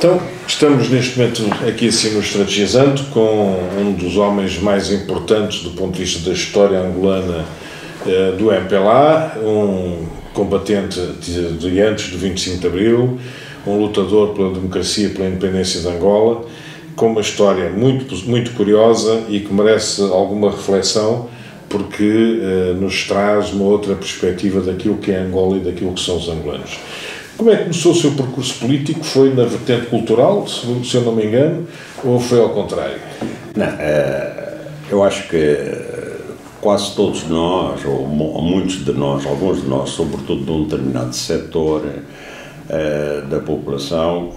Então, estamos neste momento aqui assim no Estrategizando com um dos homens mais importantes do ponto de vista da história angolana do MPLA, um combatente de antes do 25 de Abril, um lutador pela democracia e pela independência de Angola, com uma história muito curiosa e que merece alguma reflexão, porque nos traz uma outra perspectiva daquilo que é Angola e daquilo que são os angolanos. Como é que começou o seu percurso político? Foi na vertente cultural, se eu não me engano, ou foi ao contrário? Não, eu acho que quase todos nós, ou muitos de nós, alguns de nós, sobretudo de um determinado setor da população,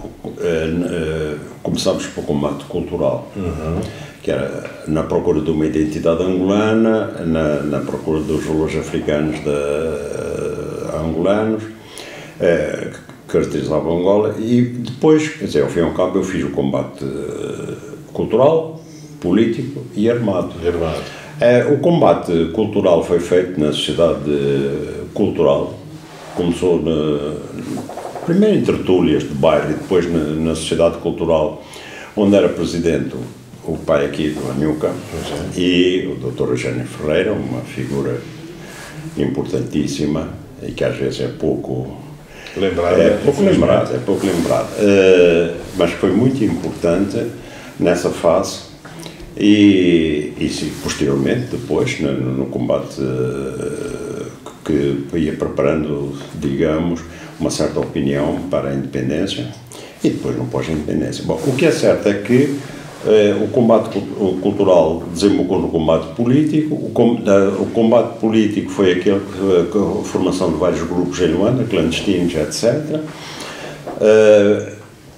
começamos pelo combate cultural, que era na procura de uma identidade angolana, na procura dos valores africanos angolanos, que caracterizavam Angola, e depois, quer dizer, ao fim e ao cabo, eu fiz o combate cultural, político e armado. O combate cultural foi feito na sociedade cultural, começou primeiro em tertúlias de bairro e depois na sociedade cultural, onde era presidente o pai aqui do Anhuca e o Dr. Eugênio Ferreira, uma figura importantíssima e que às vezes é pouco lembrada, mas foi muito importante nessa fase e posteriormente, depois, no combate que ia preparando, digamos, uma certa opinião para a independência e depois no pós-independência. Bom, o que é certo é que o combate cultural desembocou no combate político. O combate político foi aquele a formação de vários grupos em Luanda, clandestinos, etc.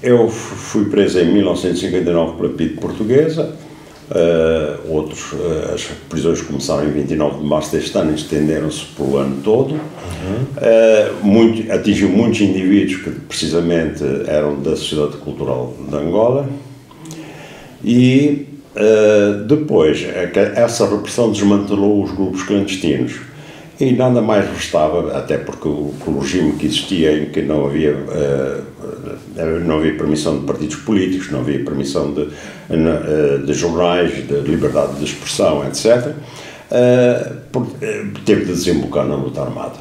Eu fui preso em 1959 pela PIDE portuguesa. As prisões começaram em 29 de março deste ano e estenderam-se pelo ano todo. Atingiu muitos indivíduos que precisamente eram da sociedade cultural de Angola. E depois essa repressão desmantelou os grupos clandestinos e nada mais restava, até porque o regime que existia, em que não havia permissão de partidos políticos, não havia permissão de jornais, de liberdade de expressão, etc., teve de desembocar na luta armada.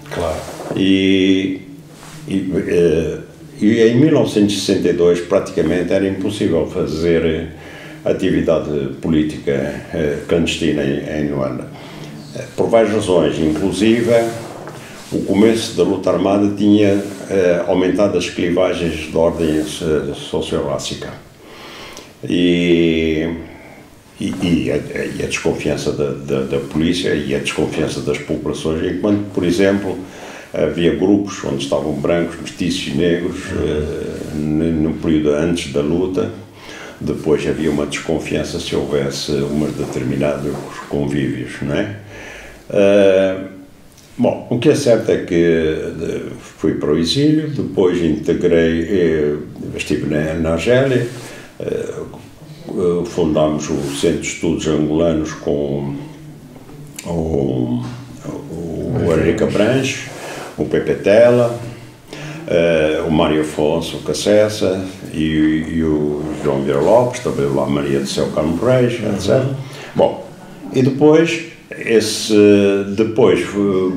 Claro. E em 1962 praticamente era impossível fazer atividade política clandestina em Luanda, por várias razões, inclusive o começo da luta armada tinha aumentado as clivagens de ordem socio-rássica e a desconfiança da polícia e a desconfiança das populações, enquanto, por exemplo, havia grupos onde estavam brancos, mestiços e negros no período antes da luta. Depois havia uma desconfiança se houvesse umas determinados convívios, não é? Bom, o que é certo é que fui para o exílio, depois estive na Argélia, fundámos o Centro de Estudos Angolanos com o Henrique Abranches, o Pepe Tela, o Mário Afonso, o Cassessa e o João Vieira Lopes, também lá Maria do Céu Carmo Reis, etc. Bom, e depois,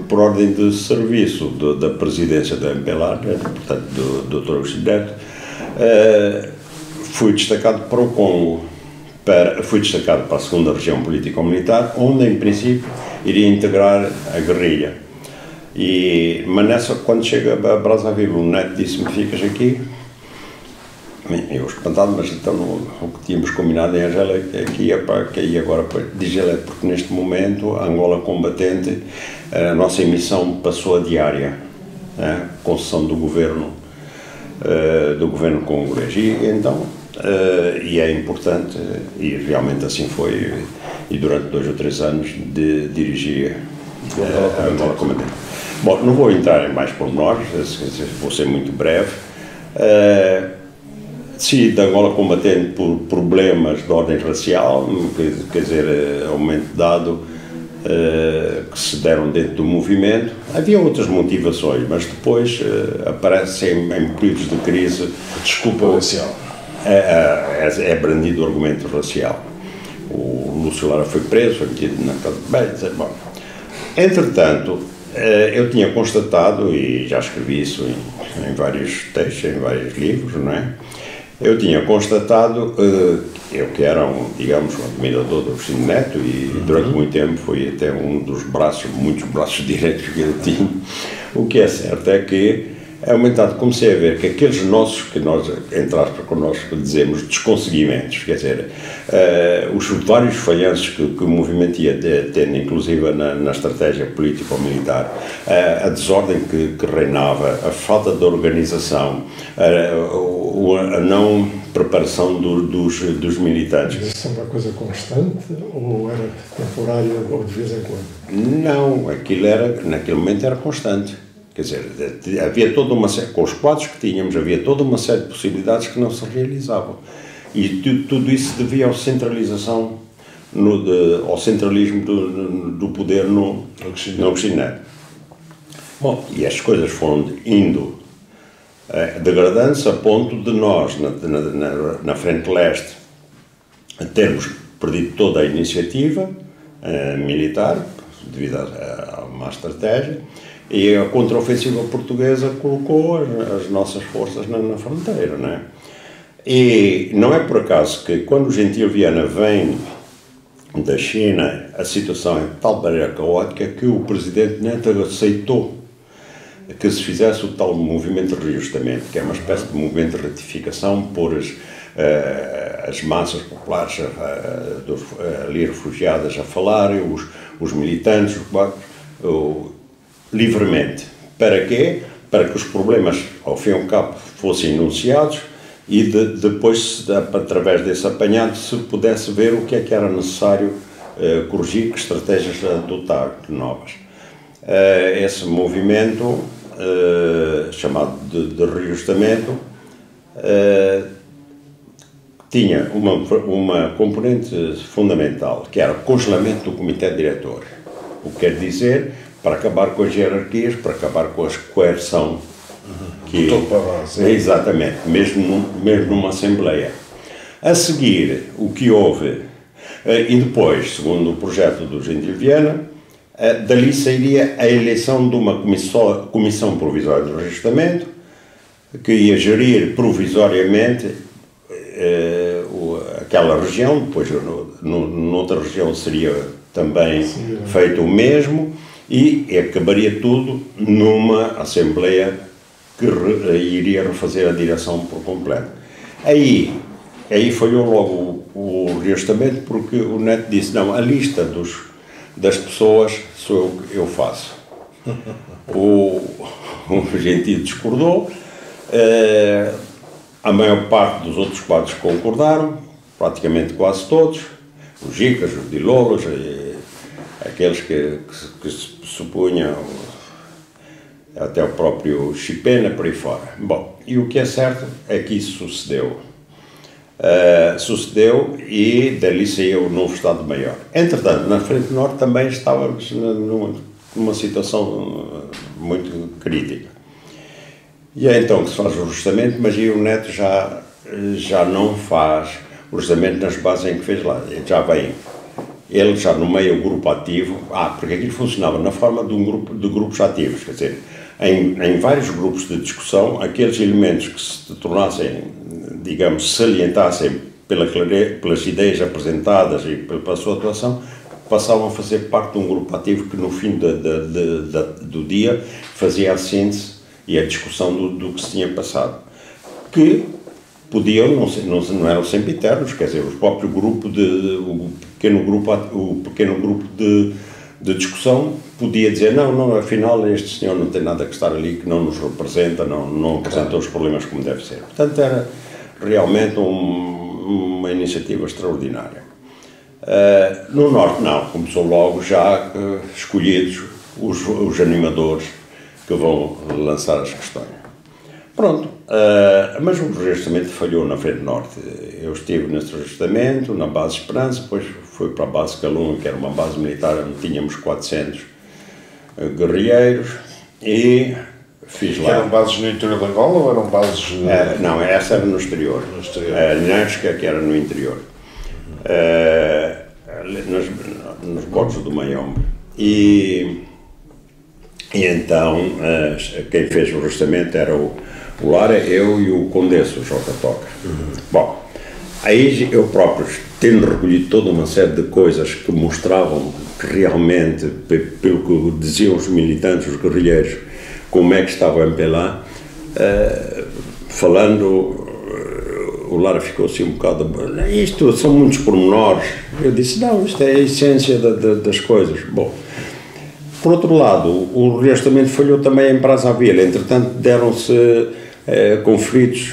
por ordem de serviço da presidência da MPLA, portanto do Dr. Agostinho Neto, fui destacado para o Congo, fui destacado para a segunda região político-militar, onde em princípio iria integrar a guerrilha. Mas quando chega a Brazzaville, o Neto disse-me: ficas aqui. Eu espantado, mas então o que tínhamos combinado em Argélia é que ia agora, diz ele, porque neste momento a Angola combatente, a nossa emissão passou a diária, concessão do governo congolês, e é importante, e realmente assim foi, e durante 2 ou 3 anos dirigia a Angola combatente. Bom, não vou entrar em mais pormenores, vou ser muito breve. Saí da Angola combatente por problemas de ordem racial, quer dizer, ao momento dado que se deram dentro do movimento. Havia outras motivações, mas depois aparece em períodos de crise... Desculpa racial. É brandido o argumento racial. O Lúcio Lara foi preso, foi metido na casa. Bom, entretanto, eu tinha constatado, e já escrevi isso em vários textos, em vários livros, não é? Eu tinha constatado, eu que era digamos, um admirador do Agostinho Neto, e durante muito tempo foi até um dos muitos braços direitos que ele tinha. O que é certo é que, comecei a ver que aqueles nossos, que nós, entre aspas, connosco dizemos, desconseguimentos, quer dizer, os vários falhanços que o movimento ia tendo, inclusive na estratégia político-militar, a desordem que reinava, a falta de organização, a não preparação dos militantes. Mas isso é uma coisa constante ou era temporária ou de vez em quando? Não, naquele momento era constante. Quer dizer, havia toda uma série, com os quadros que tínhamos, havia toda uma série de possibilidades que não se realizavam. E tudo isso devia à centralização, ao centralismo do poder no Agostinho Neto. Bom, e as coisas foram indo, degradando-se a ponto de nós, na Frente Leste, termos perdido toda a iniciativa militar, devido a má estratégia. E a contraofensiva portuguesa colocou as nossas forças na fronteira, não é? E não é por acaso que, quando o Gentil Viana vem da China, a situação é de tal maneira caótica que o presidente Neto aceitou que se fizesse o tal movimento de reajustamento, que é uma espécie de movimento de retificação, por as massas populares ali refugiadas a falarem, os militantes, livremente. Para quê? Para que os problemas, ao fim e ao cabo, fossem enunciados e depois, através desse apanhado, se pudesse ver o que é que era necessário corrigir, que estratégias adotar novas. Esse movimento, chamado de reajustamento, tinha uma componente fundamental, que era o congelamento do comitê diretor. O que quer dizer, para acabar com as hierarquias, para acabar com a coerção. Exatamente, mesmo numa Assembleia. A seguir, o que houve, e depois, segundo o projeto do Gentil Viana, dali sairia a eleição de uma comissão provisória de reajustamento, que ia gerir provisoriamente aquela região, depois noutra região seria também feito o mesmo, e acabaria tudo numa Assembleia que iria refazer a direção por completo. Aí falhou logo o reajustamento, porque o Neto disse, não, a lista das pessoas eu faço. O Gentil discordou, a maior parte dos outros quadros concordaram, praticamente quase todos, os Gicas, os Dilolos, aqueles que se supunham, até o próprio Chipena, por aí fora. Bom, e o que é certo é que isso sucedeu. Sucedeu e dali saiu o novo Estado-Maior. Entretanto, na Frente Norte também estávamos numa situação muito crítica. E é então que se faz o ajustamento, mas aí o Neto já não faz o ajustamento nas bases em que fez lá. Já vem. Ele já nomeia o grupo ativo, porque aquilo funcionava na forma de grupos ativos, quer dizer, em vários grupos de discussão, aqueles elementos que se tornassem, digamos, salientassem pelas ideias apresentadas e pela sua atuação, passavam a fazer parte de um grupo ativo que no fim do dia fazia a síntese e a discussão do que se tinha passado. Que podiam, não eram sempre eternos, quer dizer, o próprio grupo, o pequeno grupo de discussão podia dizer, não, afinal este senhor não tem nada que estar ali, que não nos representa, não apresenta os problemas como deve ser. Portanto, era realmente uma iniciativa extraordinária. No Norte não, começou logo já escolhidos os animadores que vão lançar as questões. Pronto, mas o reajustamento falhou na Frente Norte. Eu estive nesse reajustamento, na base Esperança, depois fui para a base Calunga, que era uma base militar onde tínhamos 400 guerrilheiros, e fiz lá. Eram bases no interior de Angola ou eram bases... Não, essa era no exterior. No exterior. Nasca, que era no interior. Nos Bordos do Maiombe. E então, quem fez o reajustamento era o Lara, eu e o Condesso, o Jota Toca. Bom, aí eu próprio, tendo recolhido toda uma série de coisas que mostravam que realmente, pelo que diziam os militantes, os guerrilheiros, como é que estava o MPLA, falando, o Lara ficou assim um bocado, isto são muitos pormenores. Eu disse, não, isto é a essência das coisas. Bom, por outro lado, o reajustamento falhou também em Brazzaville. Entretanto, deram-se conflitos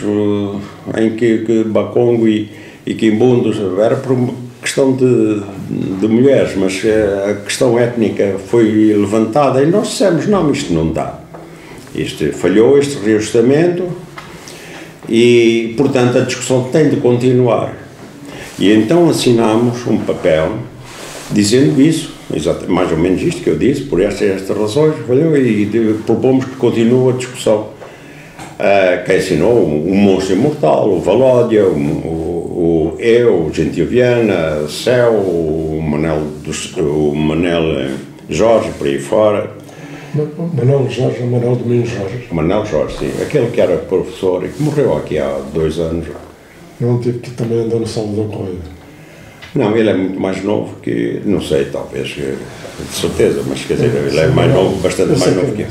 em que Bakongo e Quimbundos, era por uma questão de mulheres, mas a questão étnica foi levantada e nós dissemos, não, isto não dá. Isto falhou, este reajustamento, e, portanto, a discussão tem de continuar. E então assinámos um papel dizendo isso, mais ou menos isto que eu disse, por estas razões, falhou, e propomos que continue a discussão. Quem assinou o Monstro Imortal, o Valódia, o Gentil Viana, o Céu, o Manel Jorge, por aí fora. Manel Jorge, Manel Domingos Jorge. Manel Jorge, sim. Aquele que era professor e que morreu aqui há 2 anos. Não tive que também andar no Salvador Correia. Não, ele é muito mais novo que, não sei, talvez, de certeza, mas quer dizer, ele é mais novo, bastante mais novo que eu.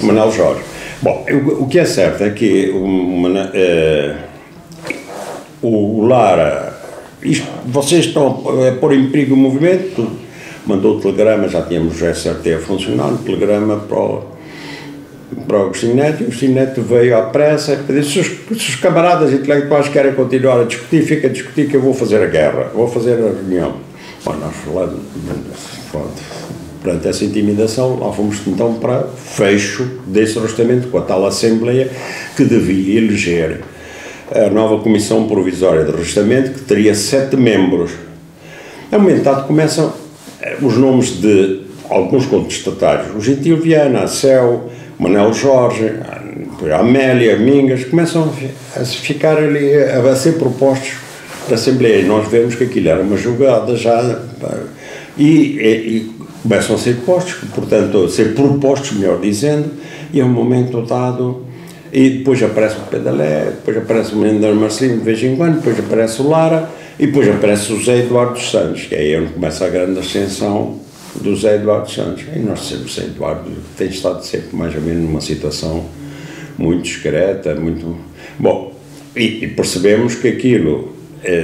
Manel Jorge. Bom, o que é certo é que o Lara, vocês estão a pôr em perigo o movimento, mandou o telegrama, já tínhamos o SRT a funcionar, o telegrama para o Agostinho Neto, e o Agostinho Neto veio à pressa e disse, se os camaradas intelectuais querem continuar a discutir, fica a discutir que eu vou fazer a guerra, vou fazer a reunião. Bom, nós falamos, perante essa intimidação, lá fomos então para fecho desse reajustamento com a tal Assembleia que devia eleger a nova Comissão Provisória de Reajustamento, que teria 7 membros. Aumentado começam os nomes de alguns contestatários, o Gentil Viana, a Céu, Manel Jorge, a Amélia, Mingas, começam a ficar ali, a ser propostos da Assembleia, e nós vemos que aquilo era uma jogada já, e começam a ser postos, portanto, a ser propostos, melhor dizendo, e a um momento dado, e depois aparece o Pedalé, depois aparece o Mendes Marcelino de vez em quando, depois aparece o Lara, e depois aparece o Zé Eduardo dos Santos, que é aí onde começa a grande ascensão do Zé Eduardo dos Santos. E nós sabemos que o Zé Eduardo tem estado sempre mais ou menos numa situação muito discreta, muito... Bom, e percebemos que aquilo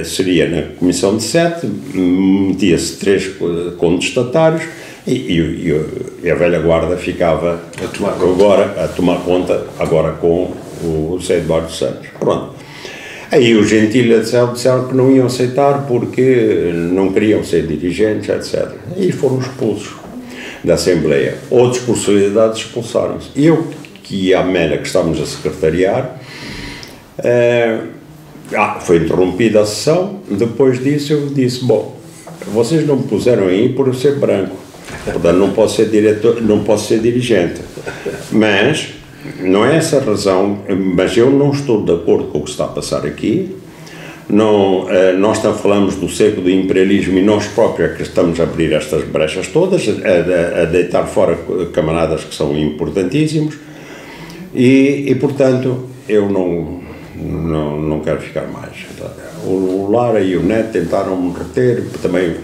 seria na comissão de 7, metia-se 3 contestatários, e a velha guarda ficava a tomar conta agora com o Zé Eduardo dos Santos. Pronto. Aí os Gentilha disseram que não iam aceitar porque não queriam ser dirigentes, etc. E foram expulsos da Assembleia. Outros, por solidariedade, expulsaram-se. Eu, que a Amélia, que estávamos a secretariar, foi interrompida a sessão. Depois disso eu disse, bom, vocês não me puseram aí por eu ser branco, portanto não posso ser diretor, não posso ser dirigente, mas não é essa a razão, mas eu não estou de acordo com o que está a passar aqui. Não, nós falamos do cerco do imperialismo e nós próprios é que estamos a abrir estas brechas todas, a deitar fora camaradas que são importantíssimos, e portanto eu não quero ficar mais. O Lara e o Neto tentaram me reter, também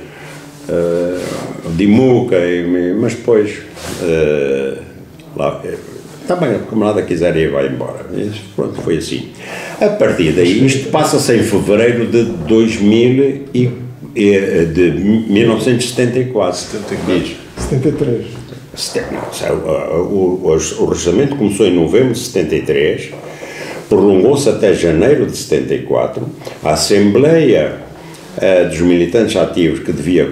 o Dimuca, mas depois também a camarada quiser ir, vai embora. E pronto, foi assim. A partir daí, isto passa-se em fevereiro de 1974. 73. O regimento começou em novembro de 73, prolongou-se até janeiro de 74. A Assembleia dos militantes ativos, que devia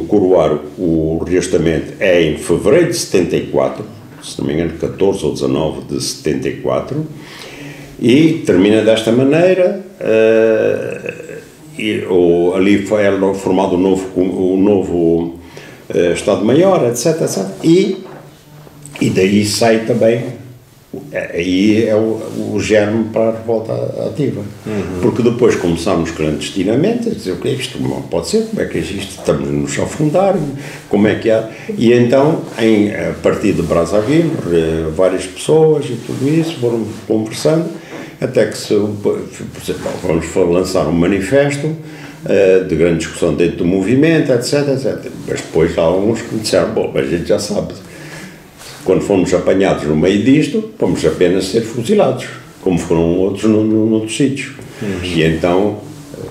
coroar o reajustamento, é em fevereiro de 74, se não me engano, 14 ou 19 de 74, E termina desta maneira, ali foi formado o novo Estado-Maior, etc, etc. E daí sai também, aí é o germe para a revolta ativa. Porque depois começámos clandestinamente a dizer, o que é isto? Não pode ser, como é que é isto? Estamos a nos afundar, como é que há? E então, a partir de Brazzaville, várias pessoas e tudo isso foram conversando, até que vamos lançar um manifesto de grande discussão dentro do movimento, etc, etc. Mas depois há uns que disseram, bom, a gente já sabe, quando fomos apanhados no meio disto, vamos apenas ser fuzilados, como foram outros noutros sítios. E então...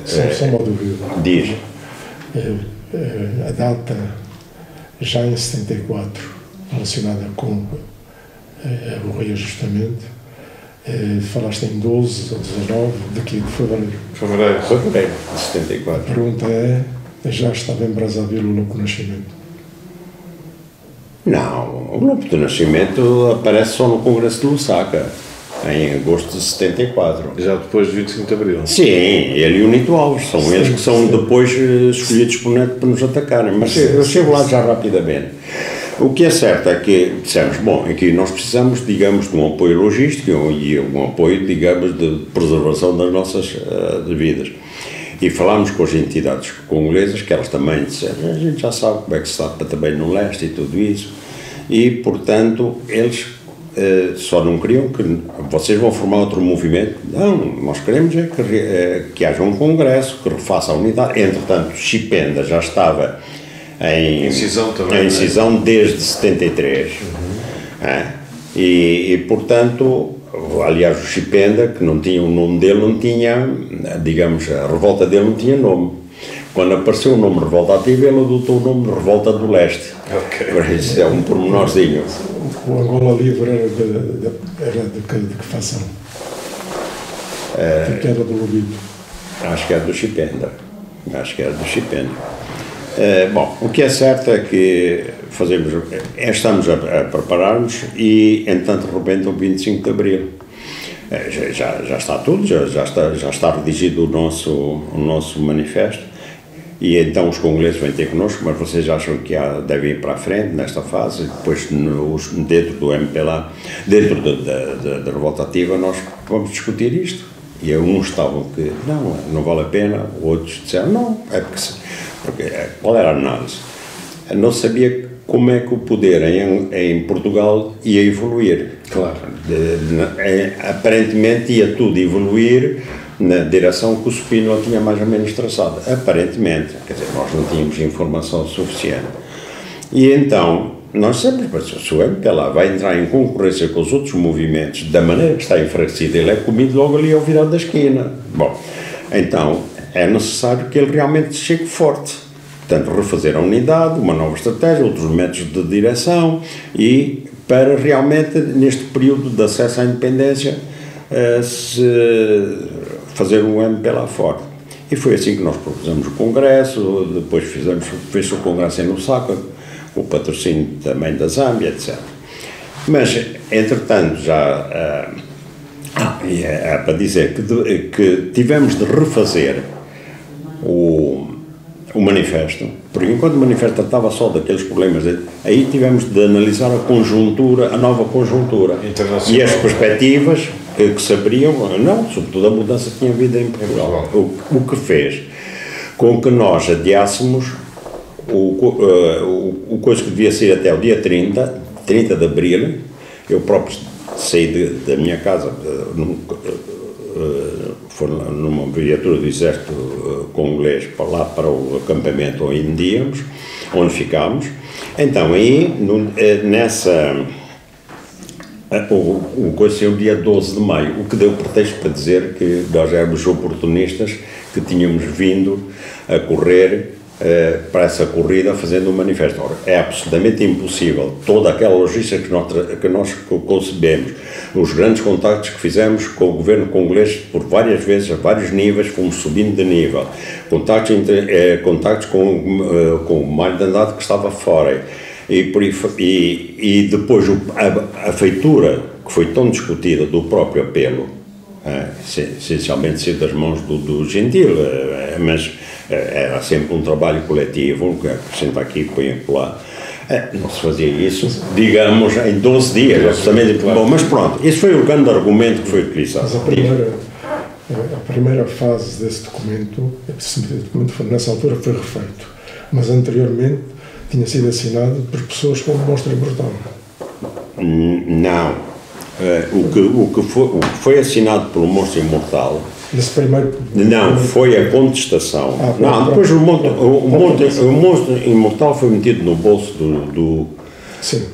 Só uma dúvida. Diz. A data, já em 74, relacionada com o reajustamento, falaste em 12 ou 19 de fevereiro. Fevereiro de 74. A pergunta é, já estava em Brazzaville o Louco Nascimento? Não, o Louco do Nascimento aparece só no Congresso de Lusaka, em agosto de 74. Já depois de 25 de Abril. Sim, ele e o Nito Alves, são eles que são depois escolhidos por Neto para nos atacarem, mas eu chego lá já rapidamente. O que é certo é que dissemos, bom, aqui nós precisamos, digamos, de um apoio logístico e um apoio, digamos, de preservação das nossas vidas. E falámos com as entidades congolesas, que elas também disseram, a gente já sabe como é que se está também no leste e tudo isso, e, portanto, eles só não queriam que vocês vão formar outro movimento. Não, nós queremos que haja um congresso, que refaça a unidade. Entretanto, Chipenda já estava em incisão desde 73. E, portanto... Aliás, o Chipenda, que não tinha o nome dele, não tinha, digamos, a revolta dele não tinha nome. Quando apareceu o nome Revolta Ativa, ele adotou o nome de Revolta do Leste. Isso é um pormenorzinho. O Angola Livre era de que fação? Que era do Lubito? Acho que era do Chipenda. Bom, o que é certo é que estamos a preparar-nos e, entanto, de repente, o 25 de Abril. Já está tudo, já está redigido o nosso manifesto, e então os congoleses vêm ter connosco, mas vocês acham que devem ir para a frente nesta fase, depois dentro do MPLA, dentro da revolta ativa, nós vamos discutir isto. E uns estavam que não vale a pena, outros disseram não, porque qual era a análise? Não sabia como é que o poder em Portugal ia evoluir. Claro. Aparentemente ia tudo evoluir na direção que o Supino tinha mais ou menos traçado. Aparentemente, quer dizer, nós não tínhamos informação suficiente. E então, nós sempre, se o MPLA vai entrar em concorrência com os outros movimentos, da maneira que está enfraquecido, ele é comido logo ali ao virar da esquina. Bom, então, é necessário que ele realmente chegue forte. Portanto, refazer a unidade, uma nova estratégia, outros métodos de direção e para realmente, neste período de acesso à independência, fazer um MPLA forte. E foi assim que nós propusemos o Congresso, depois fez o Congresso em Lusaka, com o patrocínio também da Zâmbia, etc. Mas, entretanto, é para dizer que tivemos de refazer o manifesto, porque enquanto o manifesto tratava só daqueles problemas, aí tivemos de analisar a nova conjuntura e as perspectivas que se abriam, sobretudo a mudança que tinha havido em Portugal, o que fez com que nós adiássemos o coisa que devia ser até o dia 30 de Abril. Eu próprio saí da minha casa, foi numa viatura do exército congolês para o acampamento onde íamos, onde ficámos. Então aí, o coisa saiu dia 12 de maio, o que deu pretexto para dizer que nós éramos oportunistas, que tínhamos vindo a correr para essa corrida fazendo um manifesto. Ora, é absolutamente impossível toda aquela logística que nós concebemos, os grandes contactos que fizemos com o governo congolês por várias vezes, a vários níveis, fomos subindo de nível, contactos com o Mário de Andrade que estava fora, e depois a feitura que foi tão discutida do próprio apelo, essencialmente ser das mãos do Gentil, mas era sempre um trabalho coletivo, que acrescenta aqui, põe lá. Não se fazia isso, digamos, em 12 dias, absolutamente. Bom, mas pronto, esse foi o grande argumento que foi utilizado. Mas a primeira fase desse documento nessa altura foi refeito, mas anteriormente tinha sido assinado por pessoas com Monstro Imortal. Não. O que foi assinado pelo Monstro Imortal. Nesse primeiro. Não, foi a contestação. Não, depois o Monstro Imortal foi metido no bolso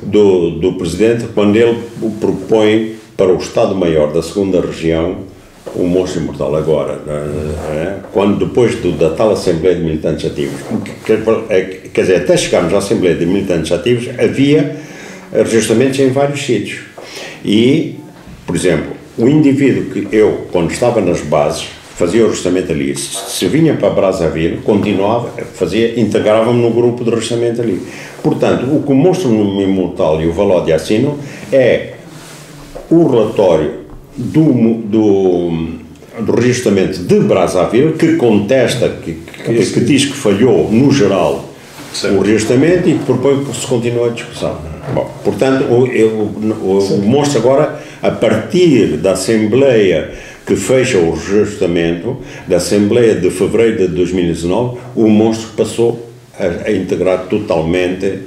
do presidente quando ele propõe para o Estado-Maior da segunda região o Monstro Imortal. Agora, quando depois da tal Assembleia de Militantes Ativos, quer dizer, até chegarmos à Assembleia de Militantes Ativos, havia registramentos em vários sítios. E, por exemplo, o indivíduo que eu, quando estava nas bases, fazia o registramento ali, se vinha para Brazzaville, continuava, integrava-me no grupo de registramento ali. Portanto, o que o Monstro Imortal e o Valódia assinam é o relatório do registramento de Brazzaville, que contesta, que diz que falhou, no geral, o registramento e que propõe que se continue a discussão. Bom, portanto, o Monstro agora, a partir da Assembleia que fecha o registramento, da Assembleia de Fevereiro de 2019, o Monstro passou a integrar totalmente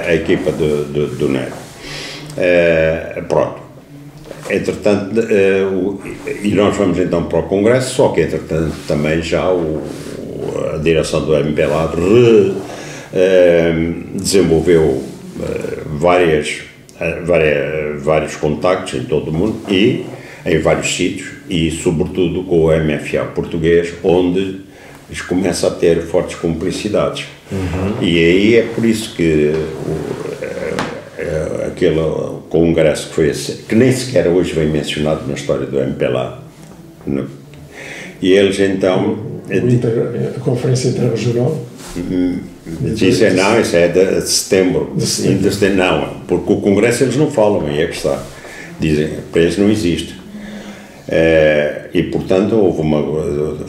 a equipa do NED. Pronto. Entretanto, e nós vamos então para o Congresso, só que entretanto também já a direção do MPLA desenvolveu vários contactos em todo o mundo e em vários sítios, e sobretudo com o MFA português, onde eles começam a ter fortes cumplicidades. E aí é por isso que aquele congresso que foi que nem sequer hoje vem mencionado na história do MPLA, e eles então a Conferência Interregional dizem, não, isso é de setembro, não, porque o Congresso eles não falam, aí é que está, dizem, para eles não existe. E portanto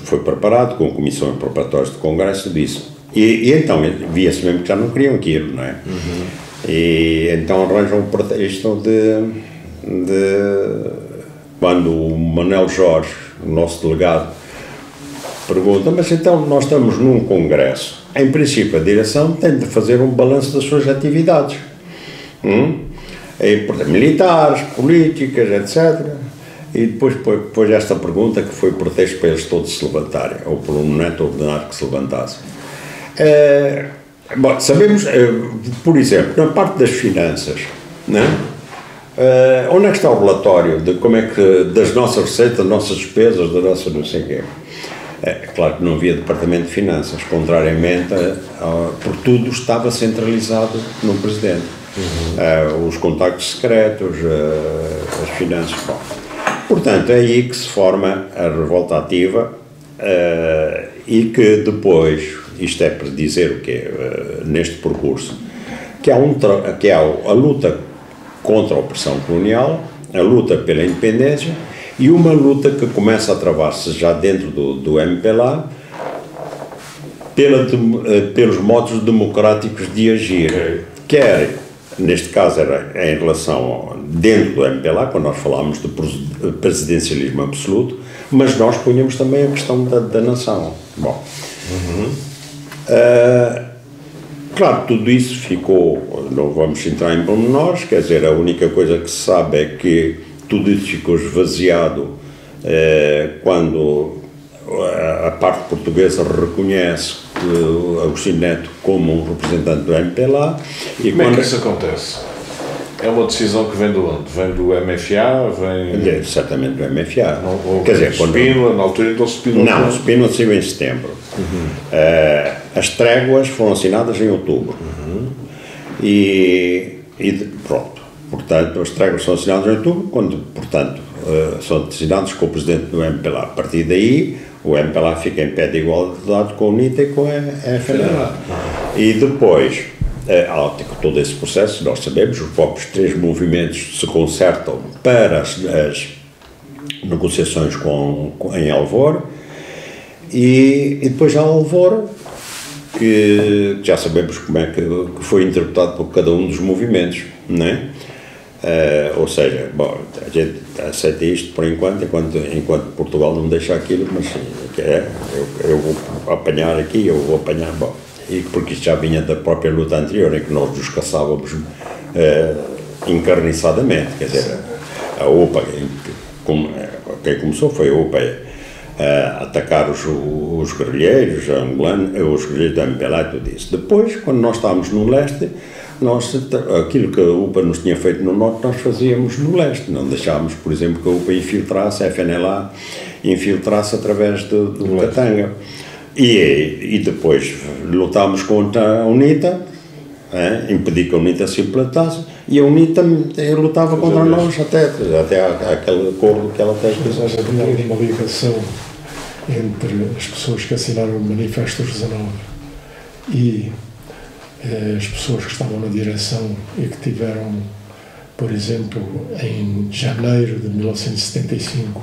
foi preparado com comissões preparatórias de Congresso disso, e então via-se mesmo que já não queriam aquilo, não é? E então arranjam um pretexto quando o Manuel Jorge, o nosso delegado, pergunta, mas então nós estamos num congresso, em princípio a direção tem de fazer um balanço das suas atividades, portanto, militares, políticas, etc. E depois pôs esta pergunta, que foi pretexto para eles todos se levantarem, ou por um neto ordenar que se levantasse. Bom, sabemos, por exemplo, na parte das finanças, né? Onde é que está o relatório de como é que, das nossas receitas, das nossas despesas, da nossa não sei o quê? Claro que não havia departamento de finanças, contrariamente, porque tudo estava centralizado no Presidente. Os contactos secretos, as finanças. Bom, portanto, é aí que se forma a revolta ativa e que depois, isto é para dizer o quê? Neste percurso, que há a luta contra a opressão colonial, a luta pela independência e uma luta que começa a travar-se já dentro do MPLA pelos modos democráticos de agir, quer, neste caso era em relação dentro do MPLA, quando nós falámos de presidencialismo absoluto, mas nós punhamos também a questão da nação. Bom, claro, tudo isso ficou, não vamos entrar em pormenores, quer dizer, a única coisa que se sabe é que tudo isso ficou esvaziado quando a parte portuguesa reconhece Agostinho Neto como um representante do MPLA. E como é que isso acontece? É uma decisão que vem de onde? Vem do MFA? Vem... certamente do MFA. Ou quer dizer, Spínola, na altura então Spínola... Não, Spínola saiu em setembro. As tréguas foram assinadas em outubro. E pronto. Portanto, as tréguas são assinadas em outubro, quando, portanto, são assinadas com o presidente do MPLA. A partir daí, o MPLA fica em pé de igualdade com o UNITA e com a FNLA. E depois, todo esse processo, nós sabemos, os próprios três movimentos se concertam para negociações em Alvor, e depois há Alvor, que já sabemos como é que foi interpretado por cada um dos movimentos, não é? Ou seja, bom, a gente aceita isto por enquanto Portugal não deixa aquilo, mas eu vou apanhar aqui, eu vou apanhar, bom, e porque isto já vinha da própria luta anterior, em que nós nos caçávamos encarniçadamente, quer dizer, a UPA, quem começou foi a UPA, a atacar os guerrilheiros, os guerrilheiros da MPLA e tudo isso. Depois, quando nós estávamos no leste, aquilo que a UPA nos tinha feito no norte, nós fazíamos no leste. Não deixávamos, por exemplo, que a UPA infiltrasse, a FNLA infiltrasse através do Katanga. E depois lutámos contra a UNITA, impedir que a UNITA se implantasse, e a UNITA lutava contra nós até aquele acordo que ela fez. Mas havia uma ligação entre as pessoas que assinaram o Manifesto 19 e as pessoas que estavam na direção e que tiveram, por exemplo, em janeiro de 1975,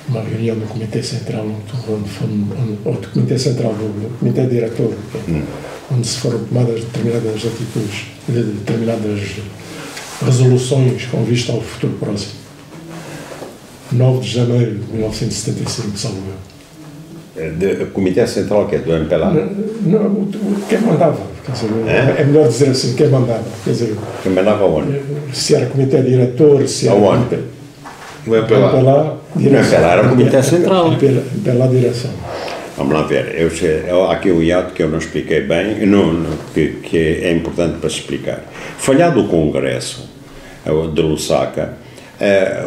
uma reunião do Comitê Central, ou do Comitê Central, do Comitê Diretor, onde se foram tomadas determinadas atitudes, determinadas resoluções com vista ao futuro próximo. 9 de janeiro de 1975, salvo eu. O Comitê Central, que é do MPLA? Não, quem mandava, quer dizer, é melhor dizer assim, quem mandava, quer dizer... Quem mandava onde? Se era Comitê Diretor, se era... Aonde? O MPLA. O MPLA era o Comitê Central. MPLA direção. Vamos lá ver, há aqui um hiato que eu não expliquei bem, que é importante para se explicar. Falhado o Congresso de Lusaka,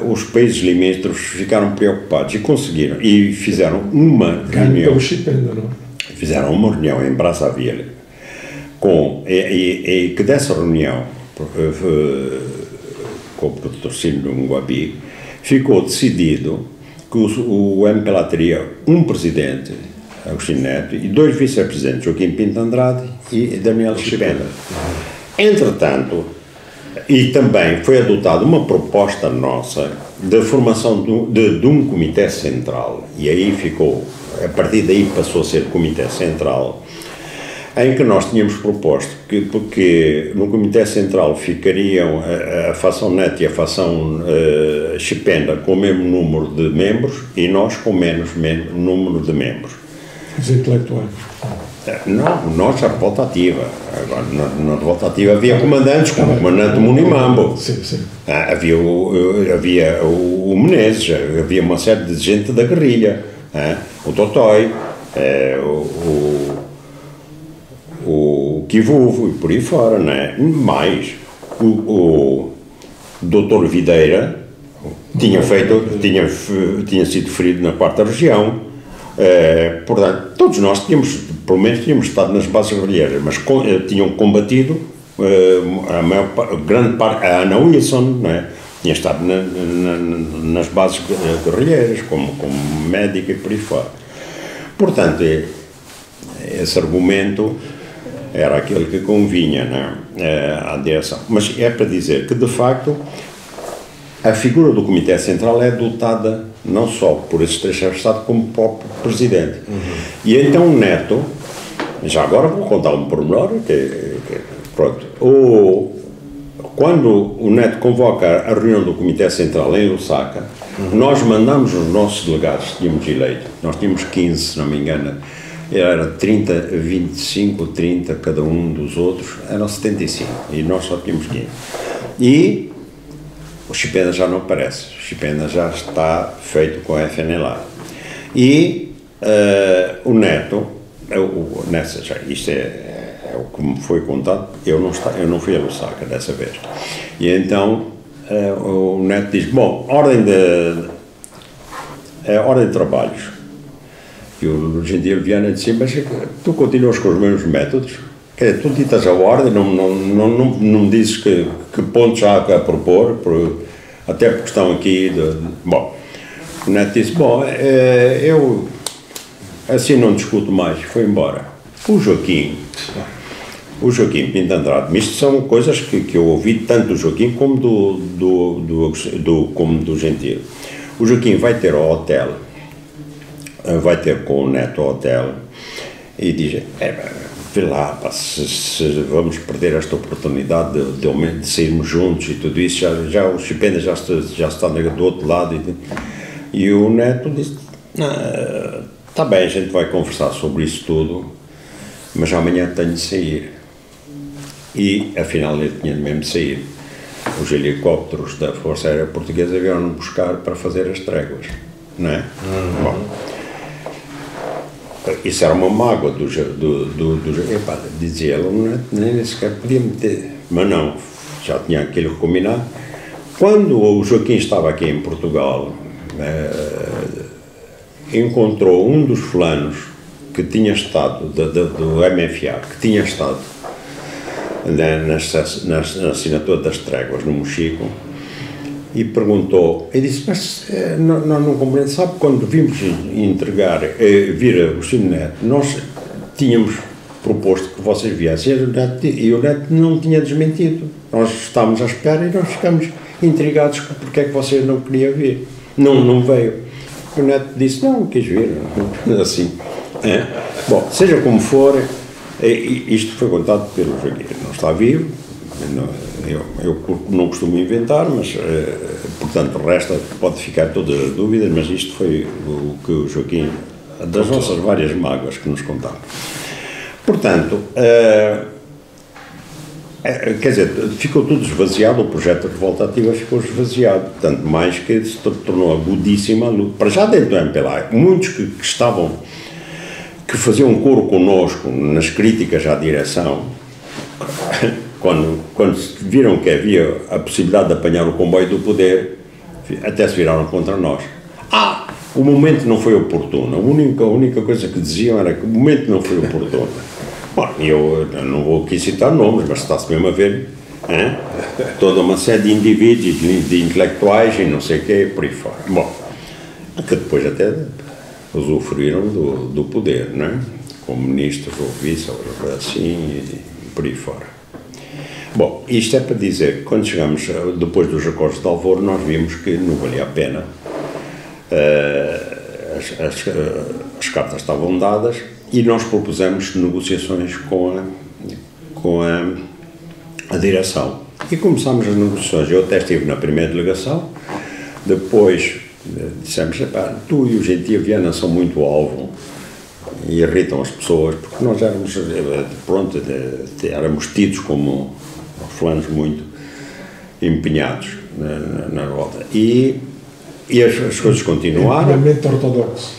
os países limítrofes ficaram preocupados e conseguiram, e fizeram uma reunião. Fizeram uma reunião em Brazzaville, e que dessa reunião, com o patrocínio do Mugabe, ficou decidido que o MPLA teria um presidente, Agostinho Neto, e 2 vice-presidentes, Joaquim Pinto Andrade e Daniel Chipenda. Entretanto, e também foi adotada uma proposta nossa de formação de um comitê central, e aí ficou, a partir daí passou a ser comitê central, em que nós tínhamos proposto que, porque no comitê central ficariam a facção Neto e a facção Chipenda com o mesmo número de membros e nós com menos número de membros. Os intelectuais. Não, nós a revolta ativa. Agora, na revolta ativa havia comandantes, como o comandante Munimambo. Sim. Havia o Menezes, havia uma série de gente da guerrilha, o Totói, o Kivuvo e por aí fora, não é? Mais, o Dr. Videira tinha sido ferido na 4ª Região. Portanto, todos nós pelo menos tínhamos estado nas bases guerrilheiras, mas tinham combatido grande parte, a Ana Wilson, não é? Tinha estado nas bases guerrilheiras, como médica e por aí fora. Portanto, esse argumento era aquele que convinha, não é? À direção. Mas é para dizer que, de facto, a figura do Comitê Central é dotada não só por esses 3 chefes de Estado, como o próprio Presidente. E então o Neto, já agora vou contar um pormenor, pronto, quando o Neto convoca a reunião do Comitê Central em Lusaka, nós mandamos os nossos delegados, tínhamos eleito, nós tínhamos 15, se não me engano, era 30, 25, 30 cada um dos outros, eram 75, e nós só tínhamos 15. E o Chipenda já não aparece, o Chipenda já está feito com a FNLA. E o Neto, isto é o que me foi contado, eu não fui a Lusaka dessa vez. E então o Neto diz, bom, ordem de trabalhos. E o Gentil Viana disse, mas tu continuas com os mesmos métodos? Quer dizer, tu ditas a ordem, não dizes que pontos há a propor, até porque estão aqui... Bom, o Neto disse, bom, eu assim não discuto mais, foi embora. O Joaquim Pinto Andrade, isto são coisas que eu ouvi tanto do Joaquim como do Gentil. O Joaquim vai ter ao hotel, vai ter com o neto ao hotel, e diz, vê lá, pá, se vamos perder esta oportunidade de sairmos juntos e tudo isso, já o estipêndio já está do outro lado. E o neto disse, está bem, a gente vai conversar sobre isso tudo, mas amanhã tenho de sair. E afinal ele tinha mesmo de sair. Os helicópteros da Força Aérea Portuguesa vieram-no buscar para fazer as tréguas, não é? Bom, isso era uma mágoa do dizia ele, nem sequer podia meter, mas não, já tinha aquilo combinado. Quando o Joaquim estava aqui em Portugal, encontrou um dos fulanos que tinha estado, do MFA, que tinha estado na assinatura das tréguas no Mochico, e perguntou, e disse, mas nós não compreendemos, sabe, quando vimos vir o Sr. Neto, nós tínhamos proposto que vocês viessem, e o Neto não tinha desmentido, nós estávamos à espera e nós ficamos intrigados porque é que vocês não queriam vir, não veio. O Neto disse, não quis vir, assim. Bom, seja como for, isto foi contado pelo Joaquim, não está vivo, eu não costumo inventar, mas, portanto, pode ficar todas as dúvidas, mas isto foi o que o Joaquim, das nossas várias mágoas que nos contaram. Portanto, quer dizer, ficou tudo esvaziado, o projeto de Revolta Ativa ficou esvaziado, tanto mais que se tornou agudíssima a luta. Para já dentro do MPLA, muitos que faziam coro connosco nas críticas à direção, quando viram que havia a possibilidade de apanhar o comboio do poder, até se viraram contra nós. O momento não foi oportuno. A única coisa que diziam era que o momento não foi oportuno. Bom, eu não vou aqui citar nomes, mas está-se mesmo a ver toda uma série de indivíduos, de intelectuais e não sei o quê, por aí fora. Bom, que depois até usufruíram do poder, não é? Como ministros ou vice, ou assim, e por aí fora. Bom, isto é para dizer que quando chegamos, depois dos acordos de Alvor, nós vimos que não valia a pena. As cartas estavam dadas e nós propusemos negociações com a direção. E começámos as negociações. Eu até estive na primeira delegação, depois dissemos, tu e o Gentil Viana são muito alvo e irritam as pessoas, porque nós éramos, éramos tidos como fulanos muito empenhados na volta. E as coisas continuaram. Puramente ortodoxo.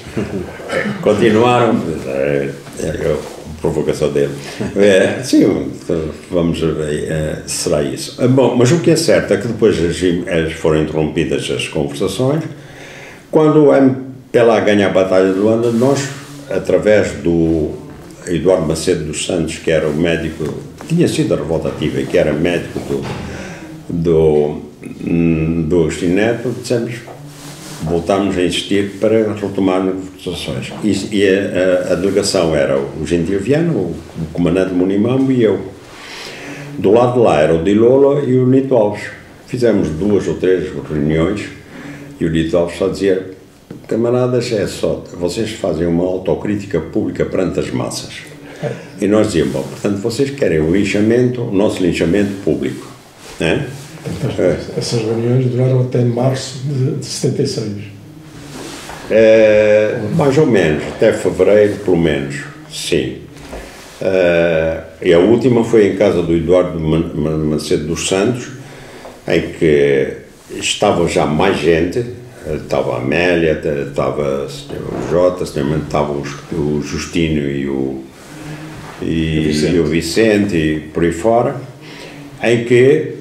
Continuaram. A provocação dele. Sim, vamos ver, será isso. Bom, mas o que é certo é que depois foram interrompidas as conversações. Quando o MPLA ganha a Batalha de Luanda, nós, através do Eduardo Macedo dos Santos, que era o médico, que tinha sido a Revolta Ativa e que era médico do Agostinho Neto, dissemos, voltámos a insistir para retomar negociações. E a delegação era o Gentil Viana, o comandante Munimambo e eu. Do lado de lá era o Dilola e o Nito Alves. Fizemos 2 ou 3 reuniões e o Nito Alves só dizia, camaradas, vocês fazem uma autocrítica pública perante as massas. E nós dizíamos, bom, portanto, vocês querem o nosso linchamento público, né? Essas reuniões duraram até março de 76. Mais ou menos, até fevereiro, pelo menos, sim. E a última foi em casa do Eduardo Macedo dos Santos, em que estava já mais gente, estava a Amélia, estava o Jota, estava o Justino e o Vicente e por aí fora, em que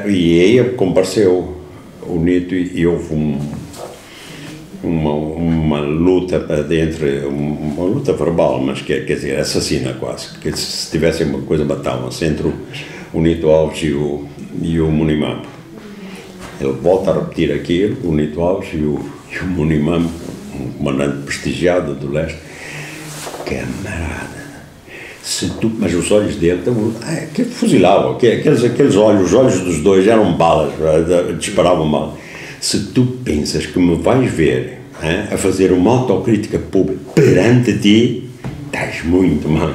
e aí compareceu o Nito e houve uma luta uma luta verbal, mas quer dizer, assassina quase, que se tivesse uma coisa matavam-se entre o Nito Alves e o Munimambo. Ele volta a repetir aquilo, o Nito Alves e o Munimambo, um comandante prestigiado do leste, camarada, mas os olhos dele que fuzilavam, aqueles olhos, os olhos dos dois eram balas, disparavam mal. se tu pensas que me vais ver a fazer uma autocrítica pública perante ti, estás muito mal.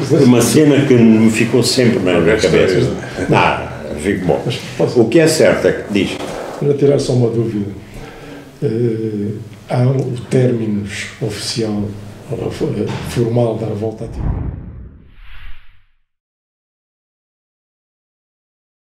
Foi uma cena que me ficou sempre na cabeça. Fico bom. O que é certo é que diz. Para tirar só uma dúvida, há o término oficial, formal da revolta ativa.